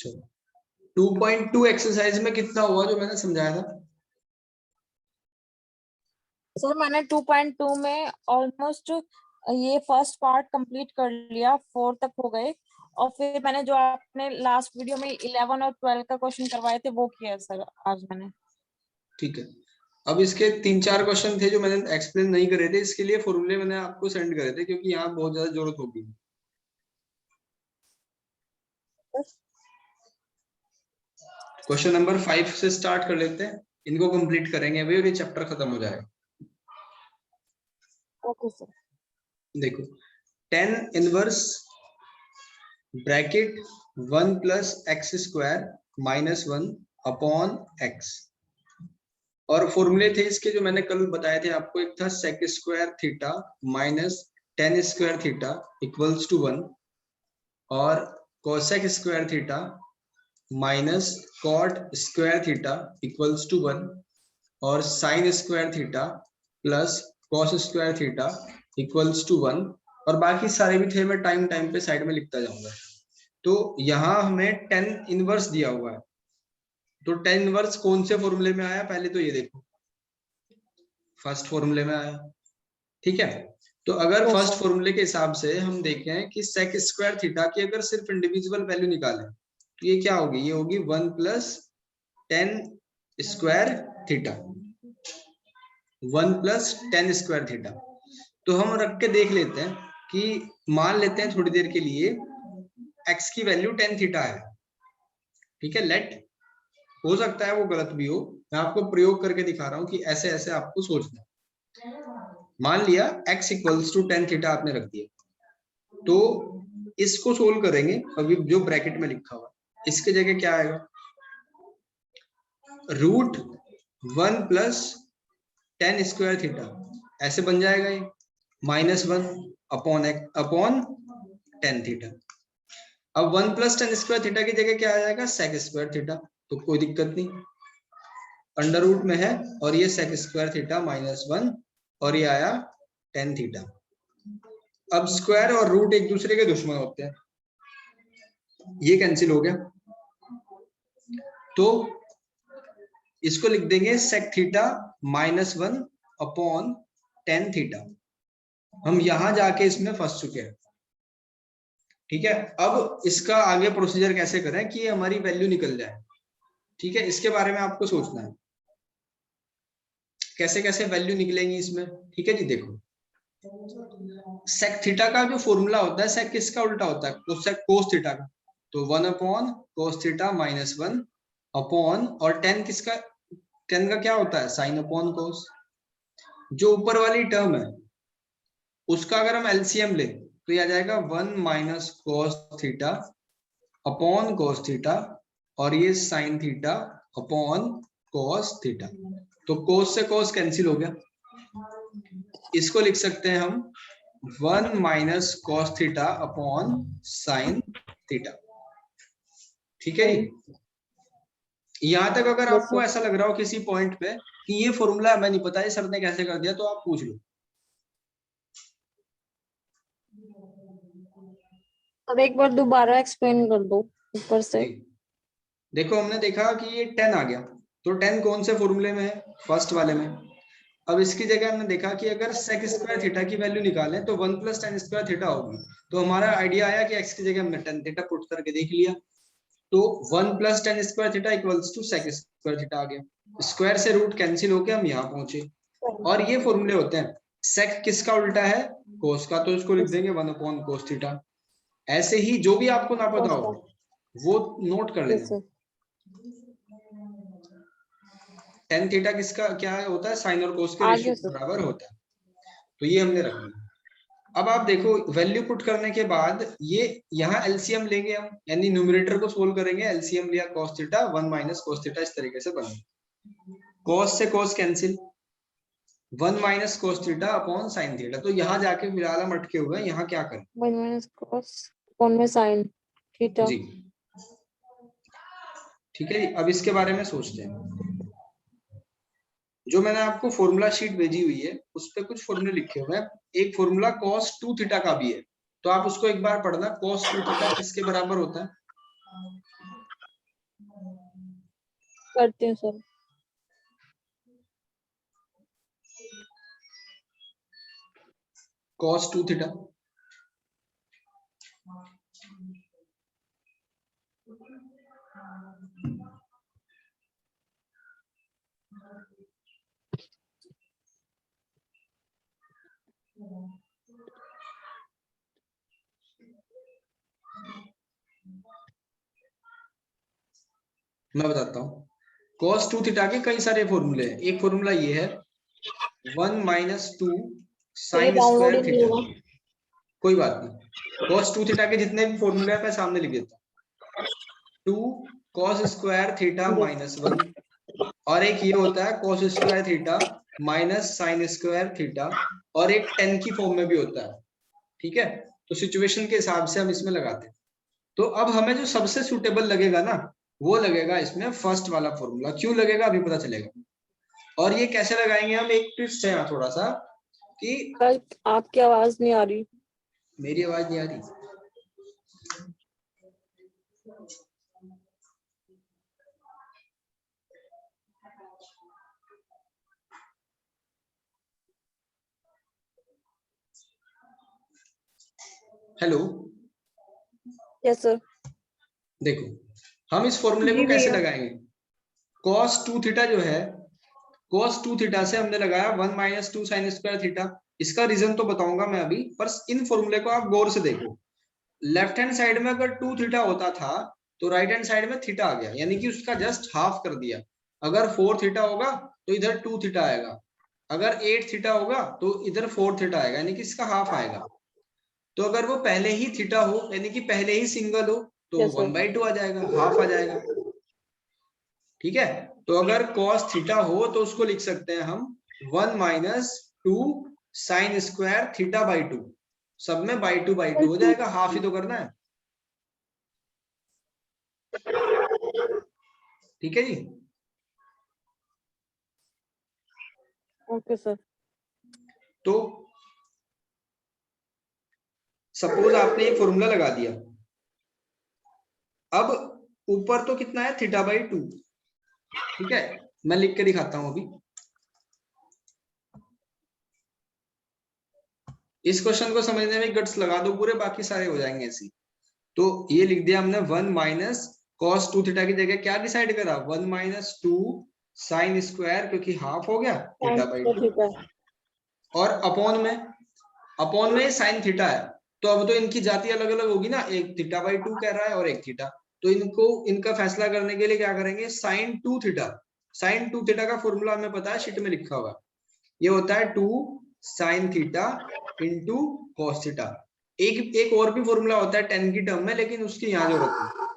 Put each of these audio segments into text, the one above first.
चलो 2.2 एक्सरसाइज में कितना हुआ जो मैंने समझाया था? सर मैंने 2.2 में ऑलमोस्ट ये फर्स्ट पार्ट कंप्लीट कर लिया, 4 तक हो गए, और फिर मैंने जो आपने लास्ट वीडियो में 11 और 12 का क्वेश्चन करवाए थे वो किया सर आज मैंने। ठीक है, अब इसके 3-4 क्वेश्चन थे जो मैंने एक्सप्लेन नहीं करे थे, इसके लिए फॉर्मूले मैंने आपको सेंड करे थे क्योंकि यहाँ बहुत ज्यादा जरूरत होगी। क्वेश्चन नंबर 5 से स्टार्ट कर लेते हैं, इनको कंप्लीट करेंगे अभी और ये चैप्टर खत्म हो जाएगा। Okay sir. देखो 10 inverse bracket 1 plus x square minus 1 upon x, और फॉर्मूले थे इसके जो मैंने कल बताए थे आपको। एक था sec square theta minus tan square theta equals to 1, और cosec square theta minus cot square theta equals to 1, और sine square theta plus cos square theta equals to 1, और बाकी सारे भी थे, मैं टाइम टाइम पे साइड में लिखता जाऊंगा। तो यहाँ हमें 10 इनवर्स दिया हुआ है, तो 10 इनवर्स कौन से फॉर्मूले में आया पहले तो ये देखो, फर्स्ट फॉर्मूले में आया। ठीक है, तो अगर फर्स्ट फॉर्मूले के हिसाब से हम देखें कि सेक स्क्वायर थीटा की अगर सिर्फ इंडिविजुअल वैल्यू निकालें तो ये क्या होगी, ये होगी 1 plus 10 square theta, 1 plus 10 square theta. तो हम रख के देख लेते हैं कि मान लेते हैं थोड़ी देर के लिए x की वैल्यू 10 थीटा है। ठीक है, लेट, हो सकता है वो गलत भी हो, मैं आपको प्रयोग करके दिखा रहा हूं कि ऐसे ऐसे आपको सोचना है। मान लिया x इक्वल्स टू 10 थीटा आपने रख दिया, तो इसको सोल्व करेंगे अभी जो ब्रैकेट में लिखा हुआ, इसके जगह क्या आएगा, रूट 1 प्लस 10 स्क्वायर थीटा ऐसे बन जाएगा ये, माइनस 1 अपॉन 10 थीटा। अब 1 प्लस 10 स्क्वायर थीटा की जगह क्या आ जाएगा, सेक स्क्वायर थीटा, तो कोई दिक्कत नहीं, अंडर रूट में है, और ये सेक स्क्वायर थीटा माइनस 1 और ये आया 10 थीटा। अब स्क्वायर और रूट एक दूसरे के दुश्मन होते हैं, ये कैंसिल हो गया, तो इसको लिख देंगे sec theta minus 1 upon 10 theta. हम यहां जाके इसमें फंस चुके हैं। ठीक है, अब इसका आगे प्रोसीजर कैसे करें कि हमारी वैल्यू निकल जाए। ठीक है, इसके बारे में आपको सोचना है कैसे कैसे वैल्यू निकलेंगी इसमें। ठीक है जी, देखो सेक थीटा का जो फॉर्मूला होता है, सेक किसका उल्टा होता है, तो सेक कोस थीटा का, तो 1 upon cos theta minus 1 upon, और 10 किसका, 10 का क्या होता है, साइन अपॉन कोस। जो ऊपर वाली टर्म है उसका अगर हम एलसीएम ले तो ये आ जाएगा 1 minus cos theta upon cos theta, और ये sign theta upon cos theta, तो कोस से कोस कैंसिल हो गया। इसको लिख सकते हैं हम 1 minus cos theta upon sine theta. ठीक है जी, यहां तक अगर आपको ऐसा लग रहा हो किसी पॉइंट पे कि ये फॉर्मूला हमें नहीं पता है सर ने कैसे कर दिया, तो आप पूछ लो। अब एक बार दोबारा एक्सप्लेन कर दो ऊपर से। देखो हमने देखा कि ये 10 आ गया, तो 10 कौन से फॉर्मूले में है, फर्स्ट वाले में। अब इसकी जगह हमने देखा कि अगर सेक स्क्वायर थीटा की वैल्यू निकालें तो 1 प्लस 10 स्क्वायर थीटा होगी, तो हमारा आइडिया आया कि x की जगह हमने 10 थीटा पुट करके देख लिया, तो 1 plus 10 square theta equals to sec square theta आ गया। स्क्वायर से रूट कैंसिल होके हम यहाँ पहुंचे, और ये फॉर्मूले होते हैं। सेक किसका उल्टा है, कोस का, तो इसको लिख देंगे 1 अपॉन कोस थीटा। ऐसे ही जो भी आपको ना पता हो वो नोट कर लेना। टेन थीटा किसका क्या होता है, साइन और कोस के रेशियो के बराबर होता है, तो ये हमने रख लिया। अब आप देखो वैल्यू पुट करने के बाद ये यहाँ एलसीएम लेंगे हम, यानी न्यूमरेटर को सोल्व करेंगे, एलसीएम लिया cos theta 1 minus cos theta, इस तरीके से बना, cos से cos cancel, 1 minus cos theta upon sin theta. तो यहाँ जाके फिलहाल हम अटके हुए हैं, यहाँ क्या करें, 1 माइनस cos अपॉन में sin थीटा जी। ठीक है, अब इसके बारे में सोचते हैं। जो मैंने आपको फॉर्मूला शीट भेजी हुई है उस पे कुछ फॉर्मूले लिखे हुए हैं, एक फॉर्मूला cos 2 थीटा का भी है, तो आप उसको एक बार पढ़ना। cos 2 थीटा किसके बराबर होता है, करती हूँ सर। cos 2 थीटा मैं बताता हूँ। cos 2 थीटा के कई सारे फॉर्मूले हैं। एक फॉर्मूला ये है 1 - 2 sin डाउनलोड ही स्क्वायर नहीं थीटा। हुआ। कोई बात नहीं, cos 2 थीटा के जितने भी फॉर्मूले हैं मैं सामने लिख देता हूँ। 2 cos स्क्वायर थीटा -1, और एक ये होता है cos square theta minus sin square theta, और एक tan की फॉर्म में भी होता है। ठीक है, तो सिचुएशन के हिसाब से हम इसमें लगाते हैं। तो अब हमें जो सबसे सुटेबल लगेगा ना, वो लगेगा इसमें फर्स्ट वाला फॉर्मूला। क्यों लगेगा अभी पता चलेगा। और ये कैसे लगाएंगे हम, एक ट्विस्ट है यहाँ थोड़ा सा कि सर आपकी आवाज नहीं आ रही। मेरी आवाज नहीं आ रही। Hello, yes sir. देखो हम इस फॉर्मूले को जी कैसे भैया। लगाएंगे। cos 2 थीटा जो है, cos 2 थीटा से हमने लगाया 1 - 2 sin स्क्वायर थीटा। इसका रीजन तो बताऊंगा मैं अभी, पर इन फॉर्मूले को आप गौर से देखो। लेफ्ट हैंड साइड में अगर 2 थीटा होता था तो राइट हैंड साइड में थीटा आ गया, यानी कि उसका जस्ट हाफ कर दिया। अगर 4 थीटा होगा तो इधर 2 थीटा आएगा, अगर 8 थीटा होगा तो इधर 4 थीटा आएगा, यानी कि इसका हाफ आएगा। तो अगर वो पहले ही थीटा हो, यानी कि पहले ही सिंगल हो, तो यस सर। 1/2 आ जाएगा, हाफ आ जाएगा। ठीक है, तो अगर cos थीटा हो तो उसको लिख सकते हैं हम 1 - 2 sin स्क्वायर थीटा बाई 2। सब में बाई 2 हो जाएगा, हाफ ही तो करना है। ठीक है जी। Okay sir. तो सपोज आपने ये फॉर्मूला लगा दिया। अब ऊपर तो कितना है, थीटा बाई 2। ठीक है, मैं लिख के दिखाता हूं अभी। इस क्वेश्चन को समझने में गट्स लगा दो पूरे, बाकी सारे हो जाएंगे ऐसे। तो ये लिख दिया हमने 1 - cos 2 थीटा की जगह क्या डिसाइड करा, 1 - 2 sin स्क्वायर, क्योंकि हाफ हो गया, थीटा बाई 2। ठीक है। और अपॉन में sin थीटा है, तो अब तो इनकी जाति अलग अलग होगी ना, एक थीटा बाई 2 कह रहा है और एक थीटा। तो इनको, इनका फैसला करने के लिए क्या करेंगे, sin 2 थीटा। sin 2 थीटा का फॉर्मूला हमें पता है, शीट में लिखा हुआ। ये होता है 2 sin theta into cos theta. एक और भी फॉर्मूला होता है tan की टर्म में, लेकिन उसकी यहाँ जरूरत नहीं।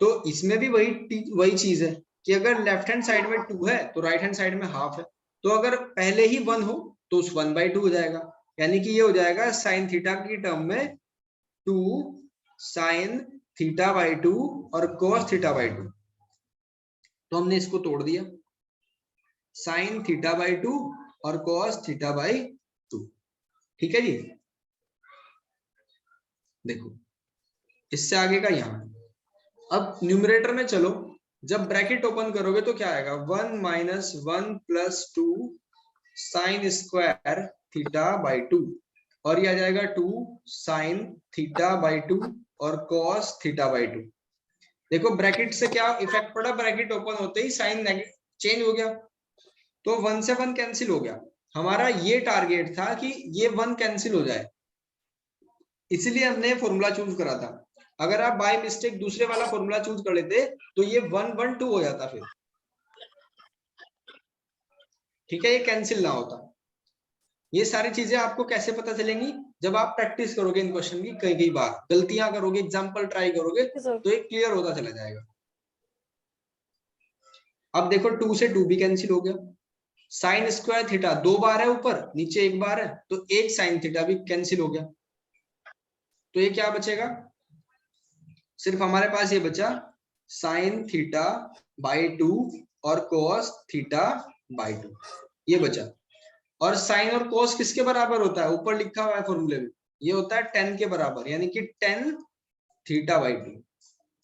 तो इसमें भी वही चीज है कि अगर लेफ्ट हैंड साइड में 2 है तो राइट हैंड साइड में हाफ है। तो अगर पहले ही 1 हो तो उस 1/2 हो जाएगा, यानी कि ये हो जाएगा sin थीटा की टर्म में 2 sin थीटा बाई 2 और cos थीटा बाई 2। तो हमने इसको तोड़ दिया, sin थीटा बाई 2 और cos थीटा बाई 2। ठीक है जी। देखो इससे आगे का यहाँ, अब न्यूमरेटर में चलो, जब ब्रैकेट ओपन करोगे तो क्या आएगा, 1 - 1 + 2 sin स्क्वायर थीटा बाई 2, और ये आ जाएगा 2 sin थीटा बाई 2 और cos थीटा बाई 2। देखो ब्रैकेट से क्या इफेक्ट पड़ा, ब्रैकेट ओपन होते ही साइन चेंज हो गया, तो 1 से 1 कैंसिल हो गया। हमारा ये टारगेट था कि ये 1 कैंसिल हो जाए, इसलिए हमने फॉर्मूला चूज करा था। अगर आप बाय मिस्टेक दूसरे वाला फॉर्मूला चूज कर लेते तो ये 1 1 2 हो जाता फिर। ठीक है, ये कैंसिल ना होता। ये सारी चीजें आपको कैसे पता चलेंगी, जब आप प्रैक्टिस करोगे इन क्वेश्चन की, कई बार गलतियां करोगे, एग्जांपल ट्राई करोगे, तो ये क्लियर होता चला जाएगा। अब देखो 2 से 2 भी कैंसिल हो गया, साइन स्क्वायर थीटा 2 बार है ऊपर, नीचे 1 बार है, तो एक साइन थीटा भी कैंसिल हो गया। तो ये क्या बचेगा, सिर्फ हमारे पास ये बचा साइन थीटा बाई 2 और cos थीटा बाई 2, ये बचा। और साइन और cos किसके बराबर होता है, ऊपर लिखा हुआ है फॉर्मूले में, ये होता है tan के बराबर, यानी कि tan थीटा बाई 2।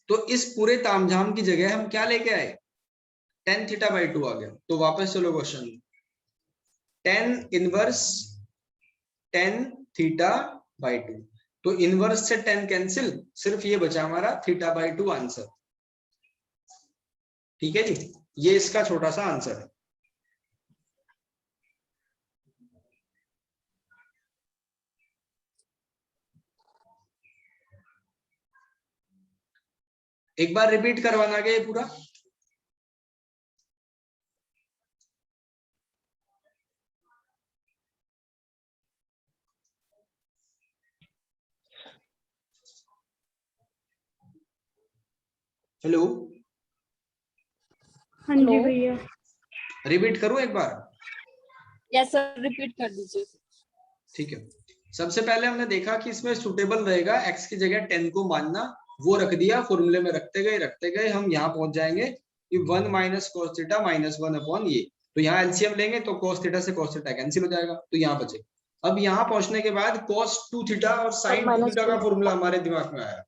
तो इस पूरे तामझाम की जगह हम क्या लेके आए, टेन थीटा बाई टू आ गया। तो वापस चलो question, tan inverse tan theta by two, तो इनवर्स से टेन कैंसिल, सिर्फ ये बचा हमारा थीटा बाई टू आंसर। ठीक है जी, ये इसका छोटा सा आंसर है। एक बार रिपीट करवाना क्या ये पूरा? हेलो, हाँ जी भैया। रिपीट करूं एक बार? यस सर, रिपीट कर दीजिए। ठीक है, सबसे पहले हमने देखा कि इसमें सुटेबल रहेगा x की जगह 10 को मानना, वो रख दिया, फॉर्मूले में रखते गए हम यहाँ पहुंच जाएंगे कि 1 minus cos theta minus 1 upon ये। तो यहाँ एलसीएम लेंगे तो कोस थीटा से कोस थीटा कैंसिल हो जाएगा, तो यहाँ बचे। अब यहाँ पहुंचने के बाद cos 2 थीटा और sin 2 थीटा का फॉर्मूला हमारे दिमाग में आया।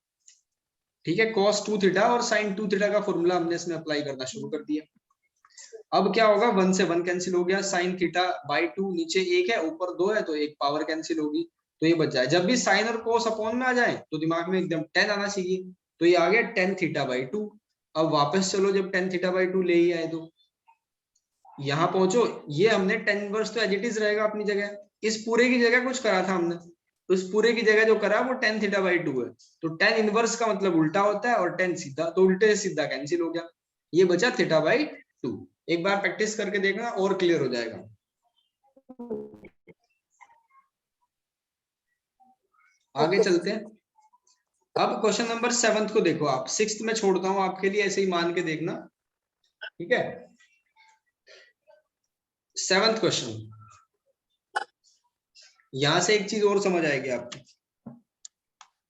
ठीक है, cos 2 थीटा और sin 2 थीटा का फॉर्मूला हमने इसमें अप्लाई करना शुरू कर दिया। अब क्या होगा, 1 से 1 कैंसिल हो गया, sin थीटा बाई 2, नीचे 1 है ऊपर 2 है तो एक पावर कैंसिल होगी, तो ये बच जाए। जब भी साइन और कोस अपॉन में आ जाए तो दिमाग में एकदम 10 आना चाहिए, तो ये आ गया टेन थीटा बाई 2। अब वापस चलो, जब टेन थीटा बाई 2 ले ही आए तो यहाँ पहुंचो, ये हमने टेन इनवर्स तो एज इट इज रहेगा अपनी जगह, इस पूरे की जगह कुछ करा था हमने, तो इस पूरे की जगह जो करा वो टेन थीटा बाई 2 है। तो टेन इनवर्स का मतलब उल्टा होता है और टेन सीधा, तो उल्टे से सीधा कैंसिल हो गया, ये बचा थीटा बाई 2। एक बार प्रैक्टिस करके देखना और क्लियर हो जाएगा। आगे चलते हैं। अब क्वेश्चन नंबर 7 को देखो आप, 6th में छोड़ता हूं आपके लिए, ऐसे ही मान के देखना। ठीक है, 7th क्वेश्चन, यहां से एक चीज और समझ आएगी आपको।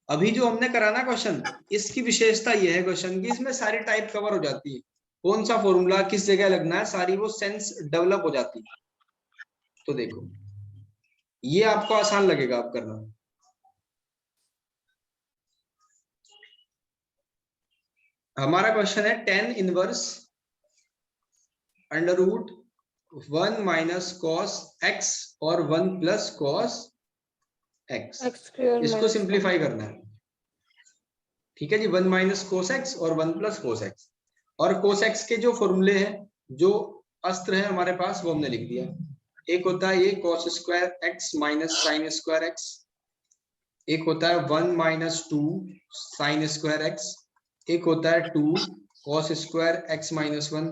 अभी जो हमने करा ना क्वेश्चन, इसकी विशेषता यह है क्वेश्चन की, इसमें सारी टाइप कवर हो जाती है, कौन सा फॉर्मूला किस जगह लगना है, सारी वो सेंस डेवलप हो जाती है। तो देखो, ये आपको आसान लगेगा आप करना। हमारा क्वेश्चन है tan inverse under root 1 minus cos x और 1 प्लस कॉस एक्स, इसको सिंप्लीफाई करना है। ठीक है जी, 1 माइनस कोस एक्स और 1 प्लस कोस एक्स, और कोस एक्स के जो फॉर्मूले हैं, जो अस्त्र है हमारे पास, वो हमने लिख दिया। एक होता है ये cos square x minus sine square x, एक होता है 1 माइनस 2 साइन स्क्वायर एक्स, एक होता है 2 cos स्क्वायर एक्स माइनस 1,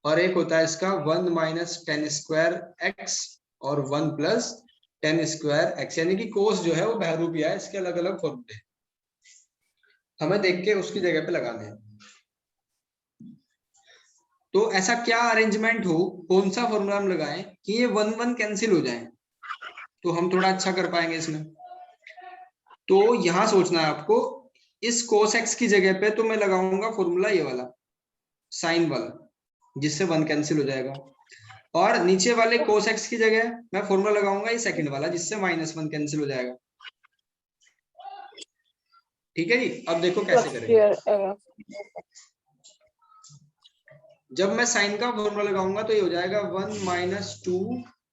और एक होता है इसका 1 माइनस टेन स्क्वायर एक्स और 1 प्लस टेन स्क्वायर एक्स, यानी कि कोस जो है वो बहरूपिया है, इसके अलग अलग फॉर्मूले हमें देख के उसकी जगह पे लगाने हैं। तो ऐसा क्या अरेंजमेंट हो, कौन सा फॉर्मूला हम लगाएं कि ये 1 1 कैंसिल हो जाए, तो हम थोड़ा अच्छा कर पाएंगे इसमें। तो यहां सोचना है आपको, इस कोस एक्स की जगह पे तो मैं लगाऊंगा फॉर्मूला ये वाला, साइन वाला, जिससे 1 कैंसिल हो जाएगा, और नीचे वाले कोस एक्स की जगह मैं फॉर्मूला लगाऊंगा ये सेकंड वाला, जिससे -1 कैंसिल हो जाएगा। ठीक है जी, अब देखो कैसे करेंगे। जब मैं साइन का फॉर्मूला लगाऊंगा तो ये हो जाएगा 1 minus 2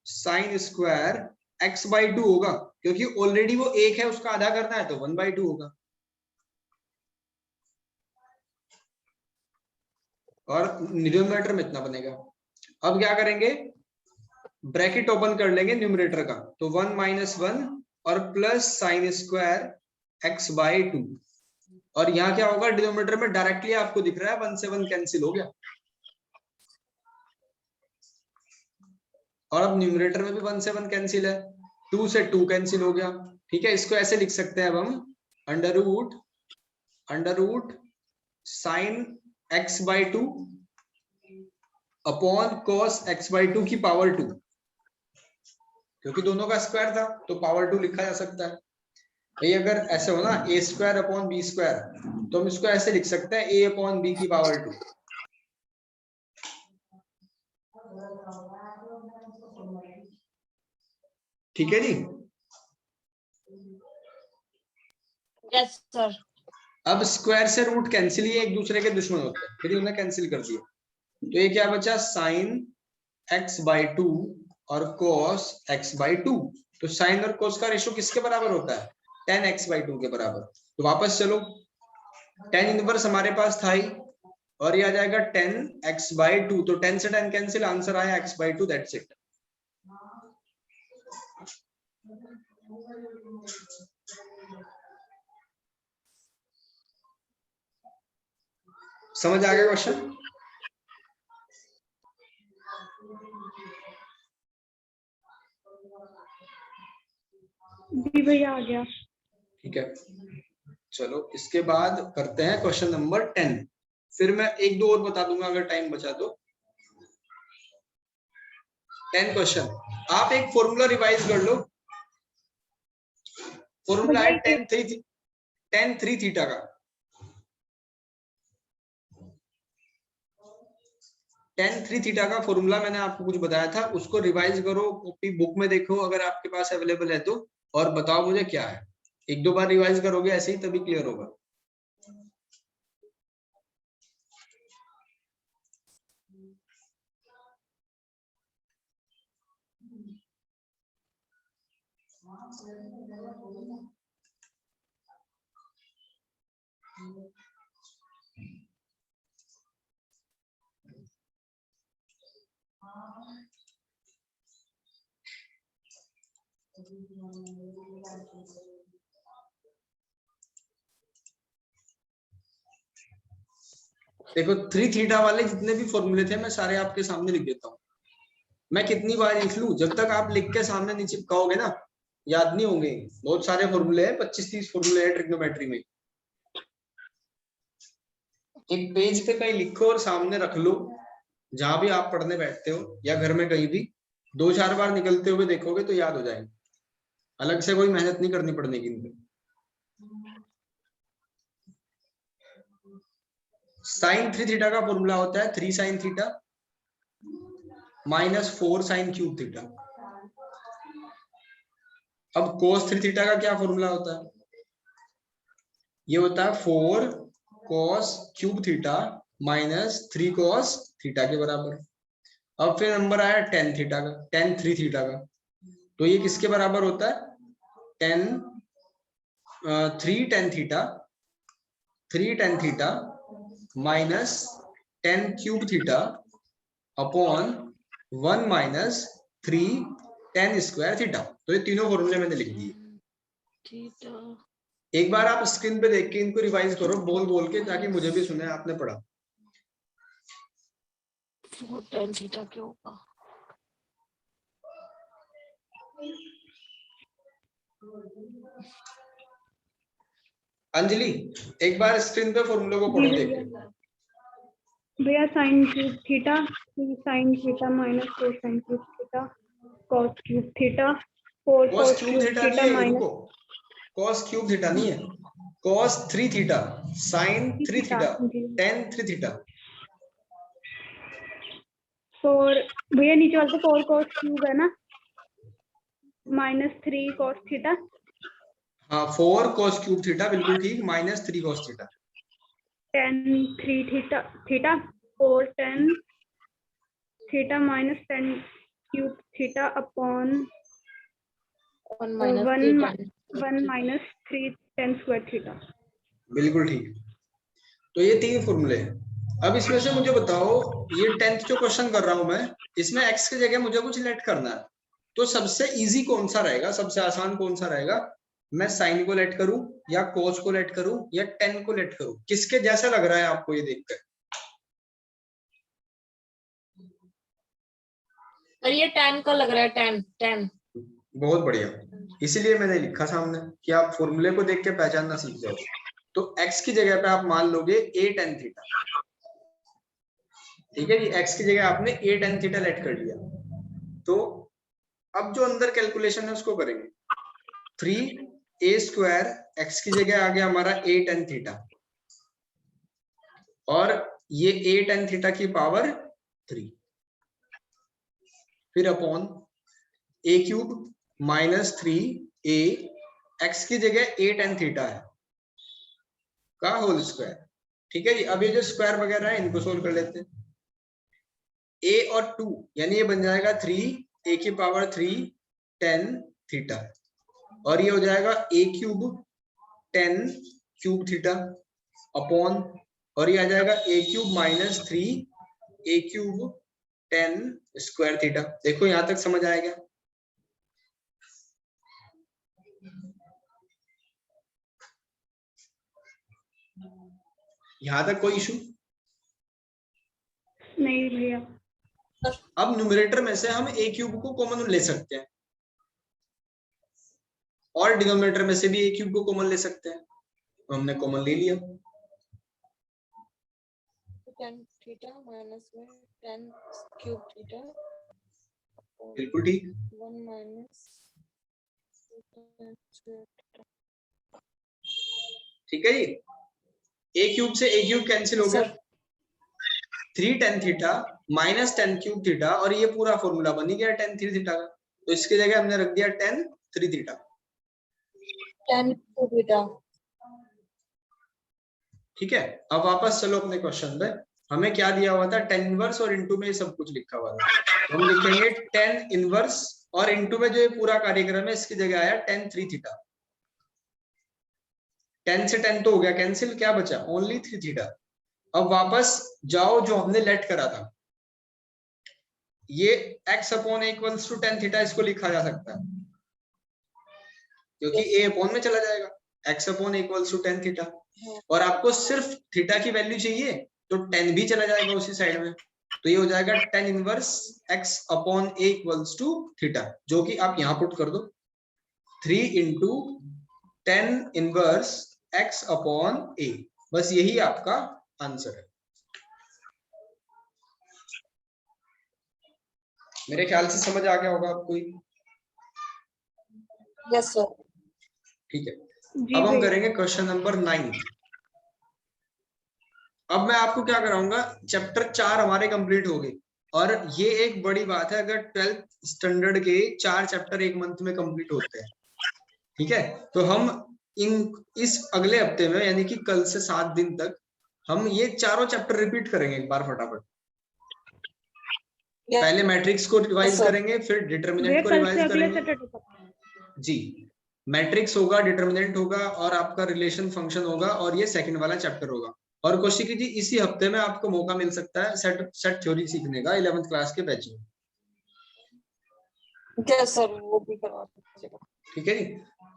sine square x by 2 होगा, क्योंकि ऑलरेडी वो एक है, उसका आधा करना है तो 1 बाई 2 होगा। और न्यूमरेटर में इतना बनेगा। अब क्या करेंगे, ब्रैकेट ओपन कर लेंगे न्यूमरेटर का, तो 1 माइनस 1 और plus sine square x by 2, और यहाँ क्या होगा, डिनोमिनेटर में डायरेक्टली आपको दिख रहा है 1 से 1 कैंसिल हो गया, और अब न्यूमरेटर में भी 1 से 1 कैंसिल है, 2 से 2 कैंसिल हो गया। ठीक है, इसको ऐसे लिख सकते हैं अब हम, under root sine x by 2 upon cos x by 2 की पावर 2, क्योंकि दोनों का स्क्वायर था तो पावर 2 लिखा जा सकता है। भाई अगर ऐसे हो ना ए स्क्वायर अपॉन बी स्क्वायर, तो हम इसको ऐसे लिख सकते हैं ए अपॉन बी की पावर 2। ठीक है जी, यस सर। अब स्क्वायर से रूट कैंसिल, ही एक दूसरे के दुश्मन होते हैं, फिर उन्हें कैंसिल कर दिया। तो ये क्या बचा, साइन x/2 और cos x/2। तो साइन और cos का रेशो किसके बराबर होता है, tan x/2 के बराबर। तो वापस चलो, tan इनवर्स हमारे पास था ही, और ये आ जाएगा tan x/2। तो tan से tan कैंसिल, आंसर आया x/2, दैट्स इट। समझ आ गया क्वेश्चन? जी भैया आ गया। ठीक है, चलो इसके बाद करते हैं क्वेश्चन नंबर 10। फिर मैं एक दो और बता दूंगा अगर टाइम बचा तो। 10 क्वेश्चन, आप एक फॉर्मूला रिवाइज कर लो। फॉर्मूला है tan 3 थीटा का। tan 3 थीटा का फॉर्मूला मैंने आपको कुछ बताया था, उसको रिवाइज करो, कॉपी बुक में देखो अगर आपके पास अवेलेबल है तो, और बताओ मुझे क्या है। एक दो बार रिवाइज करोगे ऐसे ही तभी क्लियर होगा। देखो 3 थीटा वाले जितने भी फॉर्मूले थे मैं सारे आपके सामने लिख देता हूँ। मैं कितनी बार लिख लूं, जब तक आप लिख के सामने नहीं चिपकाओगे ना याद नहीं होंगे। बहुत सारे फॉर्मूले हैं, 25-30 फॉर्मूले हैं ट्रिग्नोमेट्री में। एक पेज पे कहीं लिखो और सामने रख लो, जहां भी आप पढ़ने बैठते हो या घर में कहीं भी, 2-4 बार निकलते हुए देखोगे तो याद हो जाएंगे। अलग से कोई मेहनत नहीं करनी पड़ने की इनमें। साइन 3 थीटा का फॉर्मूला होता है 3 sine theta minus 4 sine cube theta. अब cos 3 थीटा का क्या फॉर्मूला होता है, ये होता है 4 cos cube theta minus 3 cos theta के बराबर। अब फिर नंबर आया tan थीटा का, tan 3 थीटा का, तो ये किसके बराबर होता है, tan 3 tan theta, 3 tan theta minus tan cube theta upon 1 minus 3 tan square theta. तो ये तीनों फॉर्मूले मैंने लिख दिए। एक बार आप स्क्रीन पे देख के इनको रिवाइज करो बोल बोल के, ताकि मुझे भी सुने आपने पढ़ा। tan थीटा क्या होगा? अंजलि एक बार स्क्रीन पे फॉर्मूले को पढ़ो देख के। भैया sine cube theta, sine theta minus 4 sine cube theta, cos cube theta, 4 cos cos cube cube theta theta नहीं है, माइनस रुको, cos क्यूब थीटा नहीं है, cos 3 theta, sin 3 theta, tan 3 theta. 4 भैया नीचे वाले 4 कॉस क्यूब है ना, माइनस 3 कॉस थीटा। हाँ 4 cos क्यूब थीटा बिल्कुल ठीक, minus 3 cos theta. tan 3 theta theta 4 tan theta minus tan cube theta upon 1 minus 3 tan square theta. बिल्कुल ठीक। तो ये 3 फॉर्मूले हैं। अब इसमें से मुझे बताओ, ये 10th जो क्वेश्चन कर रहा हूं मैं, इसमें x की जगह मुझे कुछ लेट करना है, तो सबसे इजी कौन सा रहेगा, सबसे आसान कौन सा रहेगा, मैं साइन को लेट करूं या कोस को लेट करूं या tan को लेट करूं, किसके जैसा लग रहा है आपको ये देखकर? और ये tan को लग रहा है, tan। बहुत बढ़िया, इसीलिए मैंने लिखा सामने कि आप फॉर्मूले को देख के पहचानना सीख जाओ। तो x की जगह पे आप मान लोगे a tan थीटा, ठीक है जी, x की जगह आपने a tan थीटा लेट कर लिया। तो अब जो अंदर कैलकुलेशन है उसको करेंगे। 3a स्क्वायर x की जगह आ गया हमारा a tan थीटा, और ये a tan थीटा की पावर 3, फिर upon a cube minus 3a, x की जगह a tan थीटा है का होल स्क्वायर। ठीक है जी, अब ये जो स्क्वायर वगैरह है इनको सोल्व कर लेते हैं। a और 2 यानी ये बन जाएगा 3 a की पावर 3 tan थीटा, और ये हो जाएगा a cube tan cube theta upon, और ये आ जाएगा a cube minus 3 a cube tan square theta. देखो यहां तक समझ आया क्या? यहां तक कोई इशू? नहीं भैया। अब न्यूमरेटर में से हम a क्यूब को कॉमन ले सकते हैं और डिनोमिनेटर में से भी a क्यूब को कॉमन ले सकते हैं, तो हमने कॉमन ले लिया। tan थीटा माइनस में tan क्यूब थीटा बिल्कुल ठीक, 1 माइनस ठीक है जी। a क्यूब से a क्यूब कैंसिल हो गया, 3 tan theta minus tan cube theta, और ये पूरा फॉर्मूला बन ही गया tan 3 थीटा का, तो इसकी जगह हमने रख दिया tan 3 theta. tan cube theta. ठीक है, अब वापस चलो अपने क्वेश्चन पे। हमें क्या दिया हुआ था? tan इनवर्स और इनटू में ये सब कुछ लिखा हुआ था, हम लिखेंगे tan इनवर्स और इनटू में जो ये पूरा कार्यक्रम है इसकी जगह आया tan 3 थीटा। 10 से 10 तो हो गया कैंसिल, क्या बचा? Only 3 theta. अब वापस जाओ जो हमने लेट करा था, ये x upon equals to tan theta, इसको लिखा जा सकता है क्योंकि a अपॉन में चला जाएगा, x upon equals to tan theta, और आपको सिर्फ थीटा की वैल्यू चाहिए तो tan भी चला जाएगा उसी साइड में, तो ये हो जाएगा tan inverse x upon a equals to theta, जो कि आप यहां पुट कर दो 3 into tan inverse x upon a। बस यही आपका आंसर है। मेरे ख्याल से समझ आ गया होगा आपको। Yes sir. ठीक है, जी अब हम भैया। करेंगे क्वेश्चन नंबर 9। अब मैं आपको क्या कराऊंगा, चैप्टर 4 हमारे कंप्लीट हो गए, और ये एक बड़ी बात है अगर 12th स्टैंडर्ड के 4 चैप्टर एक मंथ में कंप्लीट होते हैं। ठीक है, तो हम इस अगले हफ्ते में यानी कि कल से 7 दिन तक हम ये चारों चैप्टर रिपीट करेंगे एक बार फटाफट। पहले मैट्रिक्स को रिवाइज करेंगे, फिर डिटरमिनेंट को रिवाइज करेंगे। जी, मैट्रिक्स होगा, डिटरमिनेंट होगा, और आपका रिलेशन फंक्शन होगा, और ये सेकंड वाला चैप्टर होगा। और कौशिकी जी इसी हफ्ते में आपको मौका मिल सकता है सेट थ्योरी सीखने का 11th क्लास के बैच में। यस सर, वो भी करवा दीजिएगा। ठीक है जी,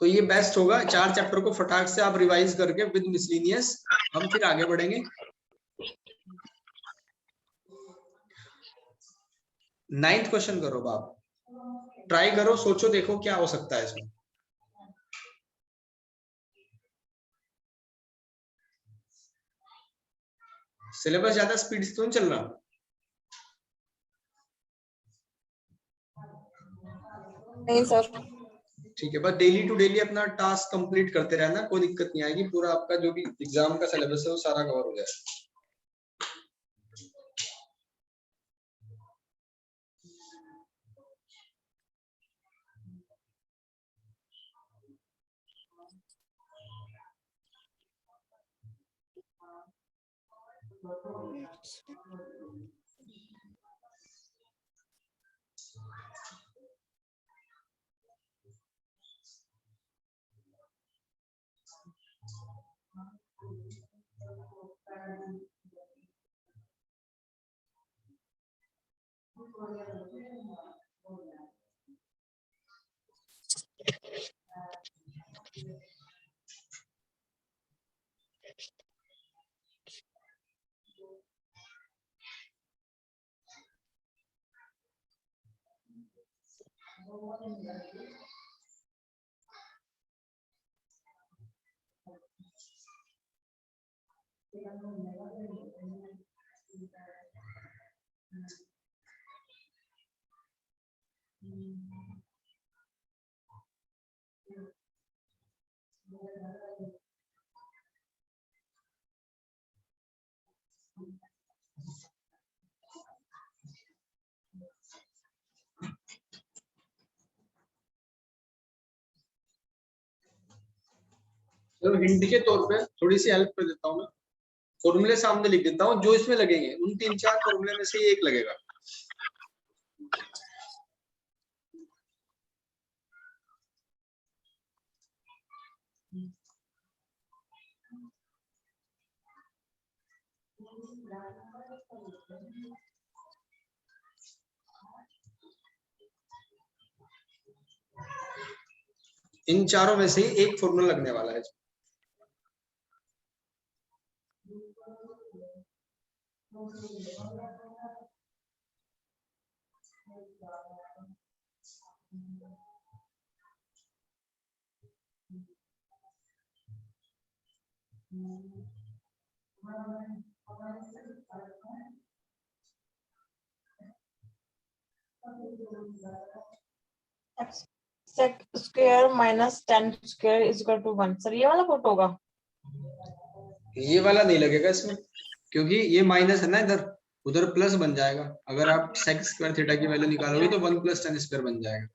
तो ये बेस्ट होगा, 4 चैप्टर को फटाक से आप रिवाइज करके विद मिसलिनियस हम फिर आगे बढ़ेंगे। 9th क्वेश्चन करो बाप, ट्राई करो, सोचो, देखो क्या हो सकता है इसमें। सिलेबस ज्यादा स्पीड से तो नहीं चल रहा? नहीं सर। ठीक है, बस डेली टू डेली अपना टास्क कंप्लीट करते रहना, कोई दिक्कत नहीं आएगी, पूरा आपका जो भी एग्जाम का सिलेबस है वो सारा कवर हो जाएगा। तो हिंट के तौर पे थोड़ी सी हेल्प कर देता हूँ मैं, फॉर्मूले सामने लिख देता हूँ, जो इसमें लगेंगे उन 3-4 फॉर्मूले में से एक लगेगा। इन चारों में से एक फॉर्मूला लगने वाला है। x square minus 10 square is equal to 1। Sir ये वाला पुट होगा? ये वाला नहीं लगेगा इसमें, क्योंकि ये माइनस है ना, इधर उधर प्लस बन जाएगा। अगर आप सेक स्क्वायर थीटा की वैल्यू निकालोगे तो 1 + tan स्क्वायर बन जाएगा।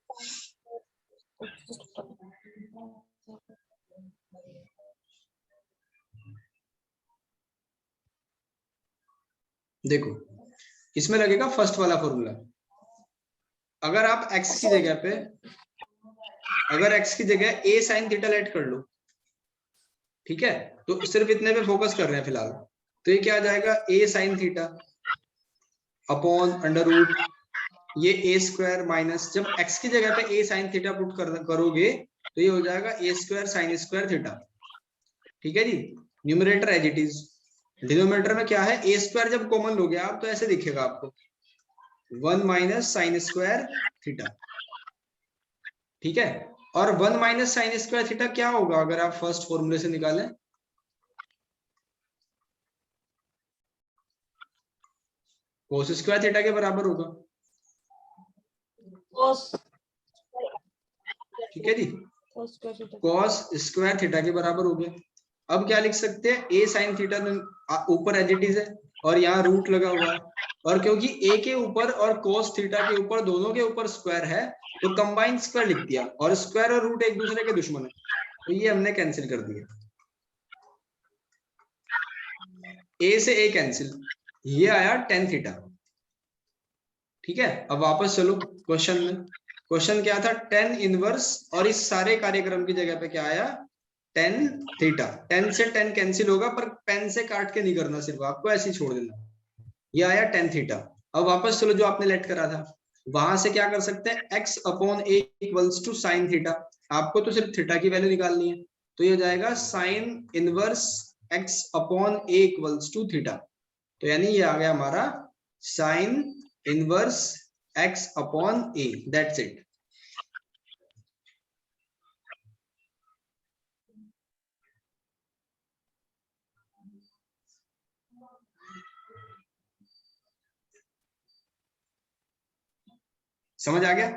देखो इसमें लगेगा फर्स्ट वाला फॉर्मूला। अगर आप x की जगह पे, अगर x की जगह a sin थीटा लेट कर लो, ठीक है, तो सिर्फ इतने पे फोकस कर रहे हैं फिलहाल, तो ये क्या आ जाएगा, a sin थीटा अपॉन √ ये a स्क्वायर माइनस, जब x की जगह पे a sin थीटा पुट करोगे तो ये हो जाएगा a square sin square theta. ठीक है जी, numerator as it is. Denominator में क्या है, a स्क्वायर जब कॉमन लोगे आप तो ऐसे दिखेगा आपको 1 - sin स्क्वायर थीटा। ठीक है, और 1 - sin स्क्वायर थीटा क्या होगा अगर आप फर्स्ट फॉर्मूले से निकालें, cos स्क्वायर थीटा के बराबर होगा। ठीक है जी, cos स्क्वायर थीटा के बराबर हो गया। अब क्या लिख सकते हैं, a sin थीटा ऊपर एज इट इज है और यहाँ रूट लगा हुआ है, और क्योंकि a के ऊपर और cos थीटा के ऊपर दोनों के ऊपर स्क्वायर है तो कंबाइन स्क्वायर लिख दिया, और स्क्वायर और रूट एक दूसरे के दुश्मन है तो ये हमने कैंसिल कर दिया, a से a कैंसिल, ये आया tan थीटा। ठीक है, अब वापस चलो क्वेश्चन में। क्वेश्चन क्या था, tan इनवर्स, और इस सारे कार्यक्रम की जगह पे क्या आया, tan थीटा। tan से tan कैंसिल होगा पर पेन से काट के नहीं करना, सिर्फ आपको ऐसे ही छोड़ देना। ये आया tan थीटा। अब वापस चलो जो आपने लेट करा था वहां से क्या कर सकते हैं, x upon a equals to sin theta. आपको तो सिर्फ थीटा की वैल्यू निकालनी है, तो ये जाएगा sin inverse x upon a equals to theta. तो यानी ये आ गया हमारा sin inverse x upon a, that's it. समझ आ गया?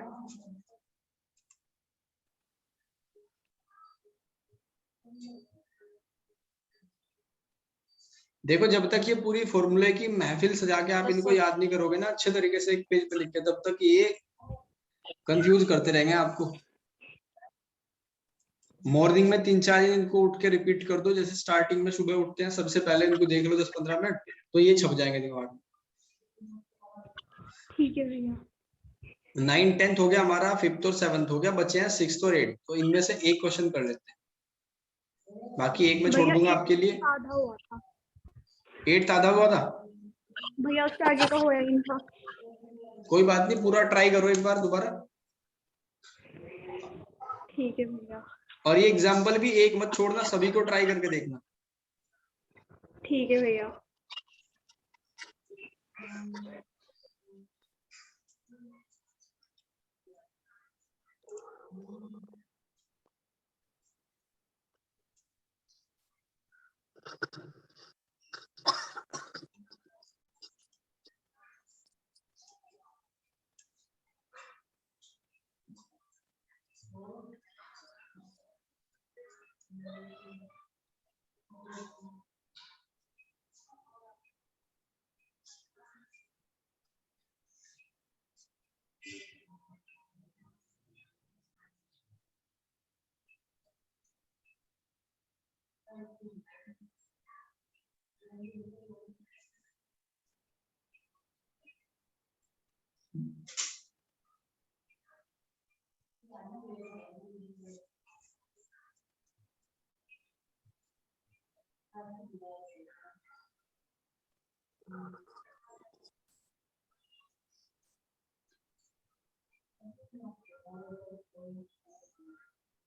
देखो जब तक ये पूरी फॉर्मूले की महफिल सजा के आप इनको याद नहीं करोगे ना अच्छे तरीके से एक पेज पे लिख के, तब तक ये कंफ्यूज करते रहेंगे आपको। मॉर्निंग में 3-4 दिन इनको उठ के रिपीट कर दो, जैसे स्टार्टिंग में सुबह उठते हैं सबसे पहले इनको देख लो 10-15 मिनट, तो ये छप जाएंगे दिमाग में। ठीक है भैया। 9, 10th हो गया हमारा, 5th और 7th हो गया, बचे हैं 6th और 8th। तो इनमें से एक क्वेश्चन कर लेते हैं, बाकी एक मैं छोड़ भैया दूंगा 8 आपके लिए। आधा हुआ था 8th आधा हुआ था, भैया, उससे आगे का होया ही नहीं था। कोई बात नहीं, पूरा ट्राई करो एक बार दोबारा। ठीक है भैया। और ये एग्जाम्पल भी एक मत छोड़ना, सभी को ट्राई करके देखना। ठीक है भैया।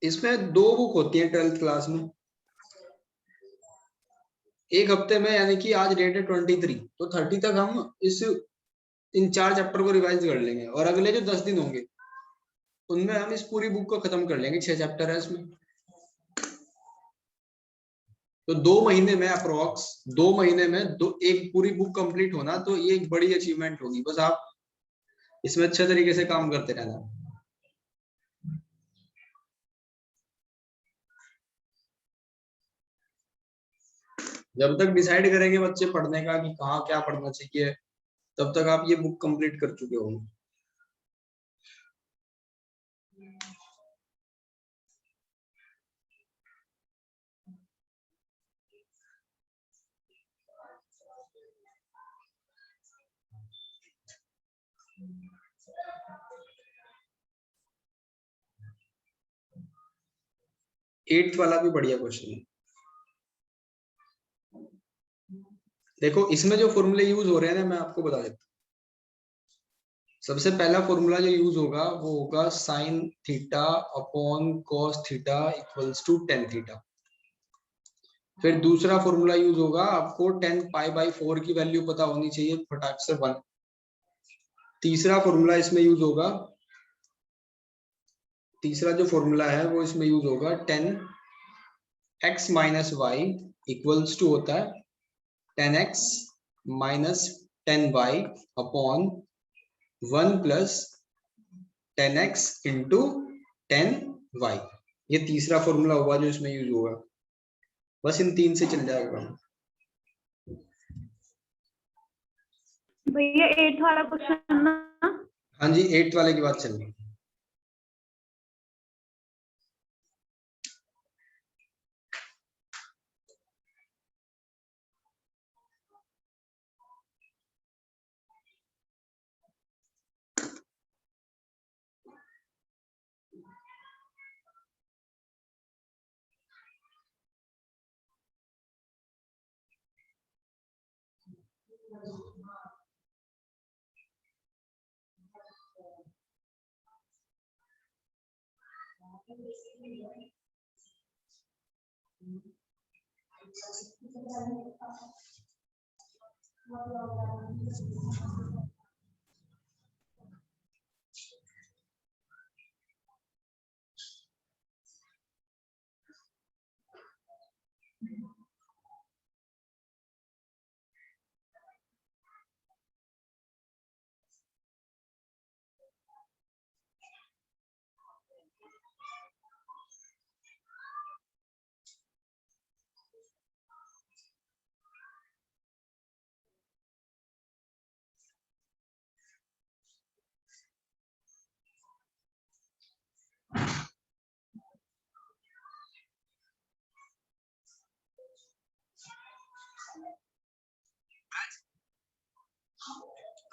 इसमें 2 बुक होती है 12th क्लास में, एक हफ्ते में, यानी कि आज डेट है 23, तो 30 तक हम इन 4 चैप्टर को रिवाइज कर लेंगे, और अगले जो 10 दिन होंगे उनमें हम इस पूरी बुक को खत्म कर लेंगे। 6 चैप्टर है इसमें, तो 2 महीने में अप्रोक्स 2 महीने में एक पूरी बुक कंप्लीट होना, तो ये एक बड़ी अचीवमेंट होगी। बस आप इसमें अच्छे तरीके से काम करते रहना। जब तक डिसाइड करेंगे बच्चे पढ़ने का कि कहाँ क्या पढ़ना चाहिए, तब तक आप ये बुक कंप्लीट कर चुके होंगे। एट्थ वाला भी बढ़िया क्वेश्चन है। देखो इसमें जो फॉर्मूले यूज हो रहे हैं ना, मैं आपको बता देता हूँ। सबसे पहला फॉर्मूला जो यूज होगा वो होगा sine theta upon cos theta equals to tan theta. फिर दूसरा फॉर्मूला यूज होगा, आपको 10 पाई बाई 4 की वैल्यू पता होनी चाहिए फटाक से 1। तीसरा फॉर्मूला इसमें यूज होगा, तीसरा जो फॉर्मूला है वो इसमें यूज होगा 10x minus Y equals to होता है 10x minus 10y upon 1 plus 10x into 10y। ये तीसरा फॉर्मूला होगा जो इसमें यूज होगा। बस इन 3 से चल जाएगा। भैया 8th वाला क्वेश्चन ना? हाँ जी 8th वाले की बात चल रही है।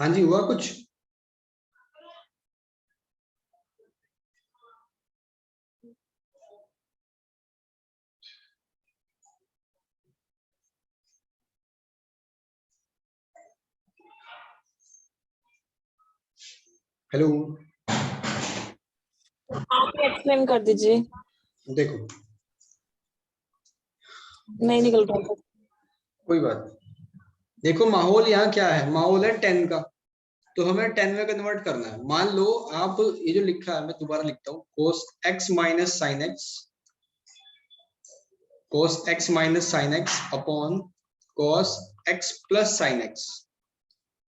हाँ जी हुआ कुछ? हेलो, आप एक्सप्लेन कर दीजिए। देखो नहीं निकल रहा था। कोई बात नहीं। देखो माहौल यहाँ क्या है, माहौल है 10 का, तो हमें 10 में कन्वर्ट करना है। मान लो आप ये जो लिखा है, मैं दोबारा लिखता हूँ, cos x minus sine x, cos x minus sine x upon cos x plus sine x,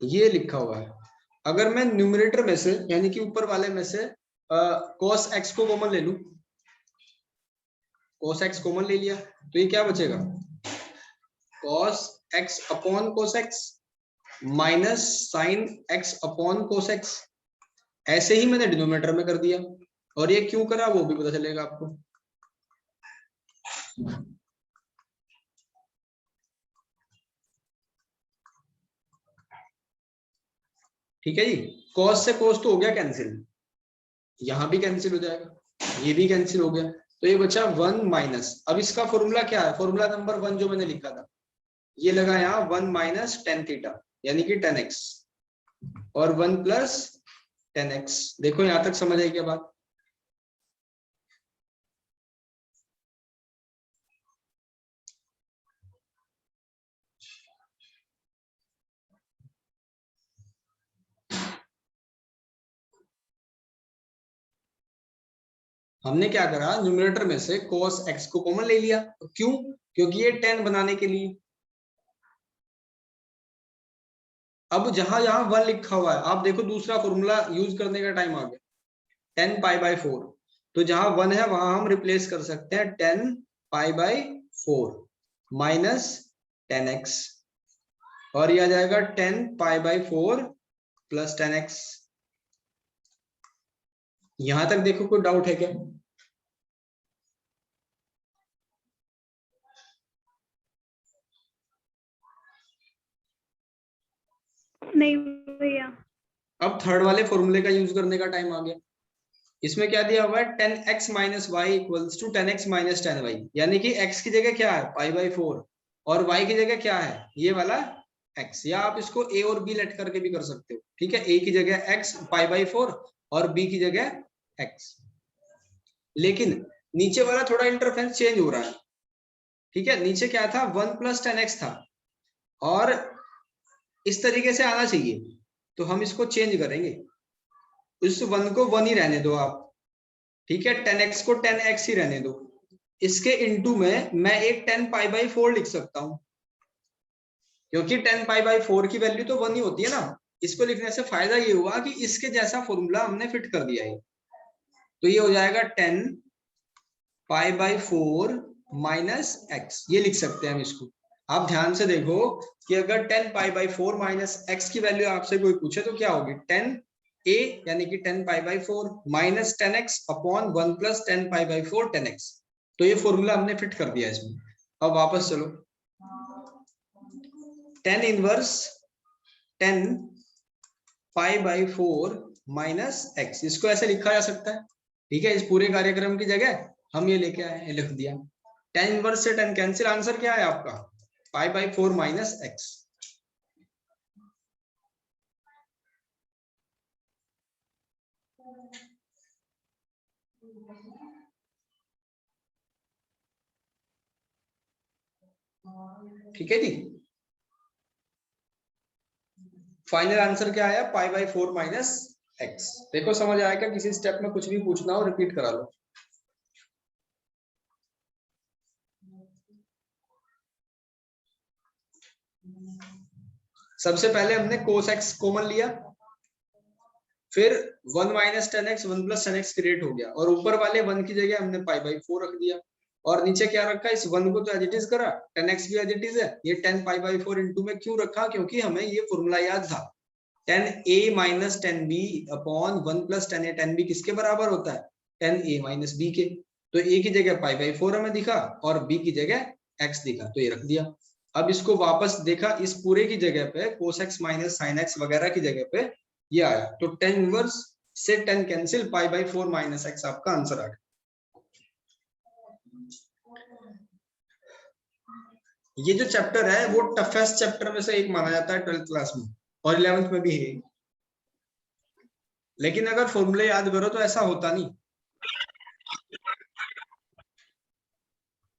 ये लिखा हुआ है। अगर मैं न्यूमरेटर में से यानी कि ऊपर वाले में से cos x को कॉमन ले लूं, cos x कॉमन ले लिया, तो ये क्या बचेगा, cos x upon cos x minus sine x upon cos x। ऐसे ही मैंने डिनोमिनेटर में कर दिया, और ये क्यों करा वो भी पता चलेगा आपको। ठीक है जी, cos से cos तो हो गया कैंसिल, यहां भी कैंसिल हो जाएगा, ये भी कैंसिल हो गया, तो ये बचा 1 माइनस, अब इसका फॉर्मूला क्या है, फॉर्मूला नंबर 1 जो मैंने लिखा था, ये लगा यहाँ 1 माइनस टेन थीटा यानी कि 10x और 1 प्लस 10x। देखो यहां तक समझ आई क्या बात? हमने क्या करा, न्यूमरेटर में से cos x को कॉमन ले लिया। क्यों? क्योंकि ये 10 बनाने के लिए। अब जहां जहां 1 लिखा हुआ है, आप देखो दूसरा फॉर्मूला यूज करने का टाइम आ गया, 10 पाई बाई 4। तो जहां 1 है वहां हम रिप्लेस कर सकते हैं 10 पाई बाई 4 माइनस 10x, और ये आ जाएगा 10 पाई बाई 4 प्लस 10x। यहां तक देखो कोई डाउट है क्या? नहीं भैया। अब थर्ड वाले फॉर्मूले का यूज करने का टाइम आ गया। इसमें क्या दिया हुआ है, 10x minus Y equals to 10x minus 10y, यानी कि x की जगह क्या है पाई बाई 4 और y की जगह क्या है ये वाला x, या आप इसको a और b लेट करके भी कर सकते हो। ठीक है, a की जगह x पाई बाई 4 और b की जगह x। लेकिन नीचे वाला थोड़ा इंटरफेरेंस चेंज हो रहा है। ठीक है, नीचे क्या था 1 प्लस 10x था और इस तरीके से आना चाहिए, तो हम इसको चेंज करेंगे, उस 1 को 1 ही रहने दो आप। ठीक है, 10x को 10x ही रहने दो। इसके इनटू में मैं एक 10 पाई बाई 4 लिख सकता हूं, क्योंकि 10 पाई बाई 4 की वैल्यू तो 1 ही होती है ना। इसको लिखने से फायदा ये हुआ कि इसके जैसा फॉर्मूला हमने फिट कर दिया है। तो ये हो जाएगा 10 पाई बाई 4 माइनस x, ये लिख सकते हैं हम इसको। आप ध्यान से देखो कि अगर 10 पाई बाई 4 माइनस x की वैल्यू आपसे कोई पूछे तो क्या होगी, 10a यानी कि 10 pi by 4 minus 10x upon 1 plus 10 pi by 4 10x। तो ये फॉर्मूला हमने फिट कर दिया इसमें। अब वापस चलो, 10 inverse 10 pi by 4 minus x, इसको ऐसे लिखा जा सकता है। ठीक है, इस पूरे कार्यक्रम की जगह हम ये लेके आए, लिख दिया। 10 इनवर्स से 10 कैंसिल, आंसर क्या है आपका पाई बाई 4 माइनस x। ठीक है जी, फाइनल आंसर क्या आया पाई बाई 4 माइनस x। देखो समझ आया क्या? किसी स्टेप में कुछ भी पूछना हो रिपीट करा लो। सबसे पहले हमने cos x कॉमन लिया, फिर 1 minus 10x 1 plus 10x create हो गया, और ऊपर वाले 1 की जगह हमने पाई बाई 4 रख दिया, और नीचे क्या रखा, इस 1 को तो एज इट इज करा, 10x भी एज इट इज है। ये 10 पाई बाई 4 इनटू में क्यों रखा, क्योंकि हमें ये फॉर्मूला याद था 10a minus 10b upon 1 plus 10a। 10b किसके बराबर होता है 10a माइनस b के। तो a की जगह पाई बाई 4 हमें दिखा और b की जगह x दिखा, तो ये रख दिया। अब इसको वापस देखा, इस पूरे की जगह पे cos x minus sin x वगैरह की जगह पे ये आया, तो 10 इनवर्स से 10 cancel, pi by 4 minus x आपका आंसर आ गया। ये जो चैप्टर है वो टफेस्ट चैप्टर में से एक माना जाता है 12th क्लास में, और 11th में भी है। लेकिन अगर फॉर्मूले याद करो तो ऐसा होता नहीं,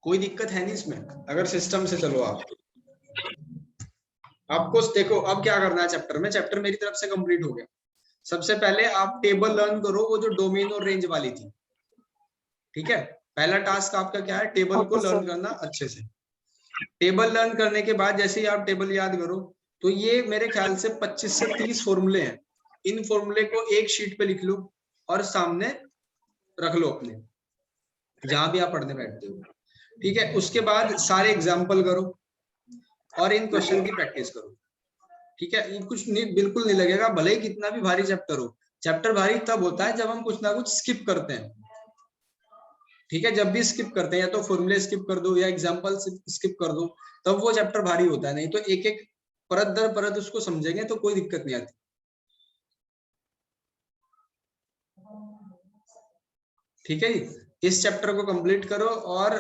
कोई दिक्कत है नहीं इसमें, अगर सिस्टम से चलो आप। आपको देखो अब क्या करना है चैप्टर में, चैप्टर मेरी तरफ से कंप्लीट हो गया। सबसे पहले आप टेबल लर्न करो, वो जो डोमेन और रेंज वाली थी। ठीक है, पहला टास्क आपका क्या है, टेबल को लर्न करना अच्छे से। टेबल लर्न करने के बाद जैसे ही आप टेबल याद करो, तो ये मेरे ख्याल से 25 से 30 फॉर्मूले हैं। इन फॉर्मूले को एक शीट पे लिख लो और सामने रख लो अपने, जहां भी आप पढ़ने बैठते हो। ठीक है, उसके बाद सारे एग्जाम्पल करो और इन क्वेश्चन की प्रैक्टिस करो। ठीक है, ये कुछ नहीं, बिल्कुल नहीं लगेगा, भले ही कितना भी भारी चैप्टर हो। चैप्टर भारी तब होता है जब हम कुछ ना कुछ स्किप करते हैं। ठीक है, जब भी स्किप करते हैं, या तो फॉर्मूले स्किप कर दो या एग्जांपल स्किप कर दो, तब वो चैप्टर भारी होता है। नहीं तो एक एक परत दर परत उसको समझेंगे तो कोई दिक्कत नहीं आती। ठीक है जी, इस चैप्टर को कंप्लीट करो। और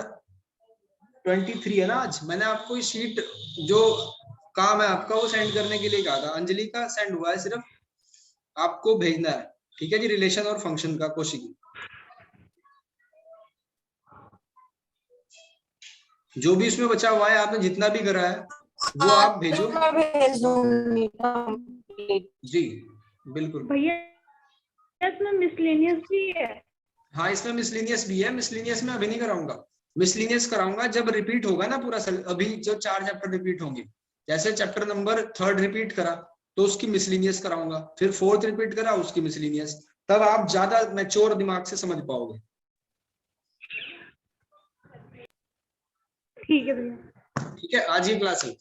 23 है ना आज, मैंने आपको शीट जो काम है आपका वो सेंड करने के लिए कहा था, अंजलि का सेंड हुआ है, सिर्फ आपको भेजना है। ठीक है जी, रिलेशन और फंक्शन का कौशिकी, जो भी इसमें बचा हुआ है आपने जितना भी करा है वो आप भेजो। मैं भेज दूंगी complete। जी बिल्कुल। भैया इसमें मिसलेनियस भी है। हाँ इसमें मिसलिनियस भी है, मिसलिनियस में अभी नहीं कराऊंगा, मिसलिनियस कराऊंगा जब रिपीट होगा ना पूरा अभी जो 4 चैप्टर रिपीट होंगे, जैसे चैप्टर नंबर 3 रिपीट करा तो उसकी मिसलिनियस कराऊंगा, फिर 4th रिपीट करा उसकी मिसलिनियस, तब आप ज्यादा मैच्योर दिमाग से समझ पाओगे। ठीक है भैया। ठीक है, आज ही क्लास है।